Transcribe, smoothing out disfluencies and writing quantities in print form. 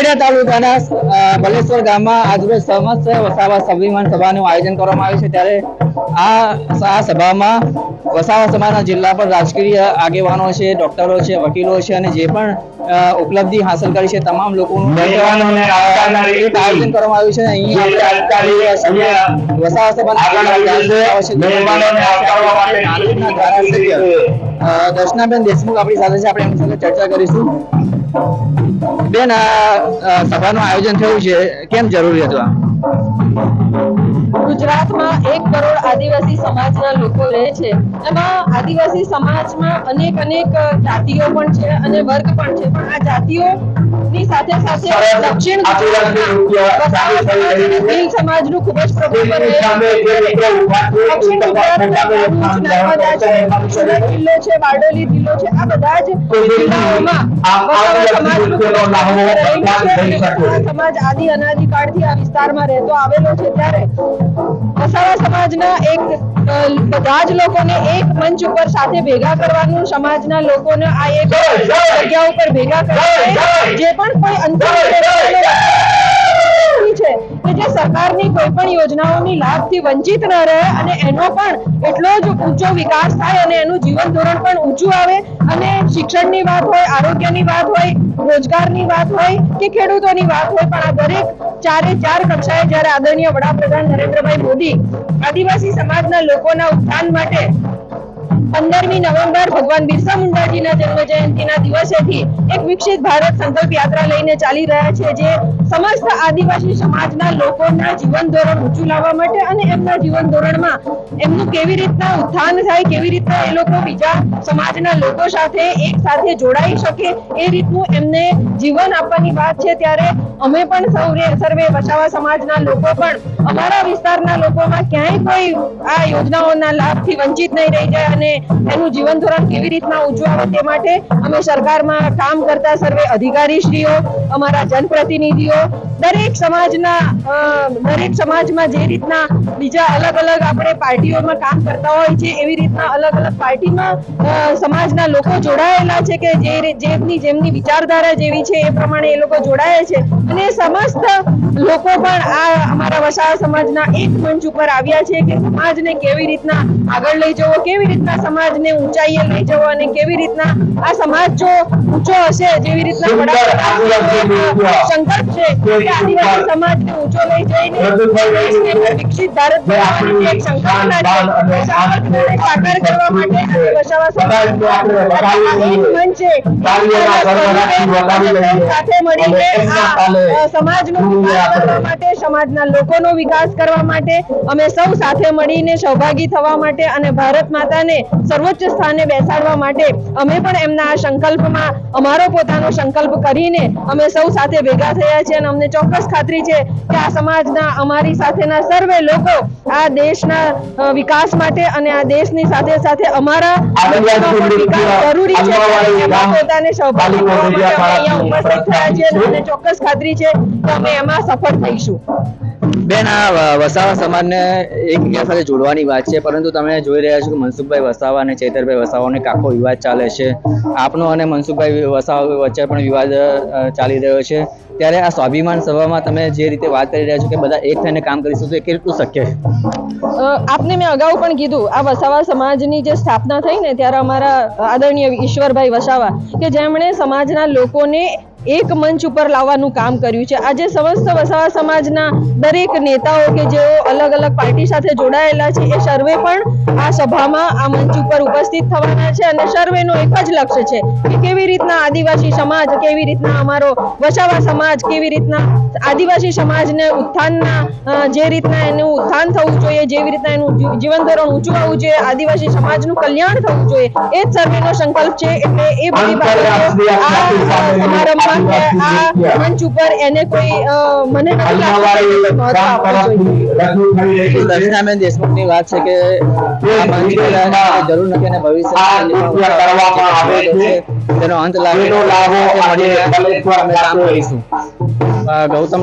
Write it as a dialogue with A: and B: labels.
A: ખંભાળિયા તાલુકાના બલેશ્વર ગામમાં આજરોજ સમસ્ત વસાવા સ્વાભિમાન સભાનું આયોજન કરવામાં આવ્યું છે। ત્યારે આ સભામાં વસાવા સમાજના જિલ્લા પર રાજકીય આગેવાનો છે, ડોક્ટરો છે, વકીલો છે અને જે પણ ઉપલબ્ધિ હાંસલ કરી છે તમામ લોકોનું આયોજન કરવામાં આવ્યું છે। અહીં વસાવા સમાજના દર્શનાબેન દેશમુખ આપણી સાથે છે, આપણે એમની સાથે ચર્ચા કરીશું। બેન, આ સભાનું આયોજન થયું છે, કેમ જરૂરી હતું?
B: ગુજરાતમાં 1 કરોડ આદિવાસી સમાજના લોકો રહે છે। એમાં આદિવાસી સમાજમાં અનેક જાતિઓ પણ છે અને વર્ગ પણ છે, પણ આ જાતિઓની સાથે દક્ષિણ ગુજરાતમાં સમાજનું ખૂબ જ પ્રભુત્વ રહે છે। દક્ષિણ ગુજરાતમાં નર્મદા છે, સુરત જિલ્લો છે, બારડોલી જિલ્લો છે, આ બધા જ જિલ્લાઓમાં સમાજ આદિ અનાદિકાળથી આ વિસ્તારમાં રહેતો આવેલો છે। ત્યારે વસાવા સમાજના બધા જ લોકોને એક મંચ ઉપર સાથે ભેગા કરવાનું, સમાજના લોકોને આ એક જગ્યા ઉપર ભેગા કરવાનું, જે પણ કોઈ અંતર છે કે જે સરકારની કોઈ પણ યોજનાઓની લાભથી વંચિત ન રહે અને એનો પણ એટલો જ ઊંચો વિકાસ થાય અને એનું જીવન ધોરણ પણ ઊંચું આવે અને શિક્ષણની વાત હોય, આરોગ્યની વાત હોય, રોજગારની વાત હોય કે ખેડૂતોની વાત હોય, પણ આ દરેક ચારે ચાર કક્ષાએ જ્યારે આદરણીય વડાપ્રધાન નરેન્દ્રભાઈ મોદી આદિવાસી સમાજના લોકોના ઉત્થાન માટે 15મી નવેમ્બર ભગવાન બિરસા મુંડાજીના જન્મ જયંતિના દિવસેથી એક વિકસિત ભારત સંકલ્પ યાત્રા લઈને ચાલી રહ્યા છે, જે સમસ્ત આદિવાસી સમાજના લોકોના જીવન ધોરણ ઊંચું લાવવા માટે અને એમના જીવન ધોરણમાં એમનું કેવી રીતના ઉત્થાન થાય, કેવી રીતના એ લોકો બીજા સમાજના લોકો સાથે એક સાથે જોડાઈ શકે એ રીતનું એમને જીવન આપવાની વાત છે। ત્યારે અમે પણ સર્વે વસાવા સમાજના લોકો પણ અમારા વિસ્તારના લોકોમાં ક્યાંય કોઈ આ યોજનાઓના લાભથી વંચિત નહીં રહી જાય અને એનું જીવન ધોરણ કેવી રીતના ઊંચું આવે તે માટે અમે સરકારમાં કામ કરતા સર્વે અધિકારીશ્રીઓ, અમારા જનપ્રતિનિધિઓ, દરેક સમાજમાં જે રીતના બીજા અલગ આપણે પાર્ટીઓમાં કામ કરતા હોય છે એવી રીતના અલગ પાર્ટીમાં સમાજના લોકો જોડાયેલા છે કે જેમની વિચારધારા જેવી છે એ પ્રમાણે એ લોકો જોડાયા છે અને સમસ્ત લોકો પણ આ અમારા વસાવા સમાજના એક મંચ ઉપર આવ્યા છે કે સમાજને કેવી રીતના આગળ લઈ જવો, કેવી રીતના સમાજને ઊંચાઈએ લઈ જવો અને કેવી રીતના આ સમાજ જો ઊંચો હશે, જેવી રીતના સંકલ્પ છે કે આદિવાસી સમાજને ઊંચો લઈ જઈને વિકસિત ભારત બનાવવાની એક સંકલ્પના છે, સાકાર કરવા માટે વસાવા સમાજ મંચ છે સાથે મળીને સમાજનો વિકાસ કરવા માટે, સમાજના લોકોનો વિકાસ કરવા માટે અમે સૌ સાથે મળીને સહભાગી થવા માટે અને ભારત માતાને સર્વોચ્ચ સ્થાને બેસાડવા માટે અમે પણ એમના આ સંકલ્પમાં અમારો પોતાનો સંકલ્પ કરીને અમે સૌ સાથે ભેગા થયા છે અને અમને ચોક્કસ ખાતરી છે કે આ સમાજના અમારી સાથેના સર્વે લોકો આ દેશના વિકાસ માટે અને આ દેશની સાથે અમારા વિકાસ જરૂરી છે એમાં પોતાને સહભાગી થવા માટે અમે અહીંયા ઉપસ્થિત થયા છીએ અને ચોક્કસ ખાતરી છે કે અમે એમાં સફળ થઈશું।
A: બેન, આ વસાવા સમાજને એકબીજા સાથે જોડવાની વાત છે, પરંતુ તમે જોઈ રહ્યા છો કે મનસુખભાઈ વસાવા અને ચૈતરભાઈ વસાવાનો એક આખો વિવાદ ચાલે છે। આપનો અને મનસુખભાઈ વસાવા વચ્ચે પણ વિવાદ ચાલી રહ્યો છે। ત્યારે આ સ્વાભિમાન સભામાં તમે જે રીતે વાત કરી રહ્યા છો કે બધા એક થઈને કામ કરીશું, તો એ કેટલું શક્ય છે?
B: આપને મેં અગાઉ પણ કીધું, આ વસાવા સમાજની જે સ્થાપના થઈ ને ત્યારે અમારા આદરણીય ઈશ્વરભાઈ વસાવા કે જેમણે સમાજના લોકોને એક મંચ ઉપર લાવવાનું કામ કર્યું છે। આજે સમસ્ત વસાવા સમાજના દરેક નેતાઓ કે જેઓ અલગ પાર્ટી સાથે જોડાયેલા છે એ સર્વે પણ આ સભામાં આ મંચ ઉપર ઉપસ્થિત થવાના છે અને સર્વેનો એક જ લક્ષ્ય છે કે કેવી રીતના આદિવાસી સમાજ, કેવી રીતના અમારો વસાવા સમાજ, કેવી રીતના આદિવાસી સમાજને ઉત્થાનના જે રીતના એનું ઉત્થાન થવું જોઈએ, જેવી રીતના એનું જીવન ધોરણ ઊંચું આવવું જોઈએ, આદિવાસી સમાજનું કલ્યાણ થવું જોઈએ, એ જ સર્વેનો સંકલ્પ છે। એટલે એ બધી બાબતો આ સમારંભમાં આ મંચ ઉપર એને કોઈ મને નથી લાગતું
A: દર્શનાબેન દેશમુખની વાત છે કે આ મંચ જરૂર નથી અને ભવિષ્યમાં તેનો અંત લાવે કામ કરીશું। ગૌતમ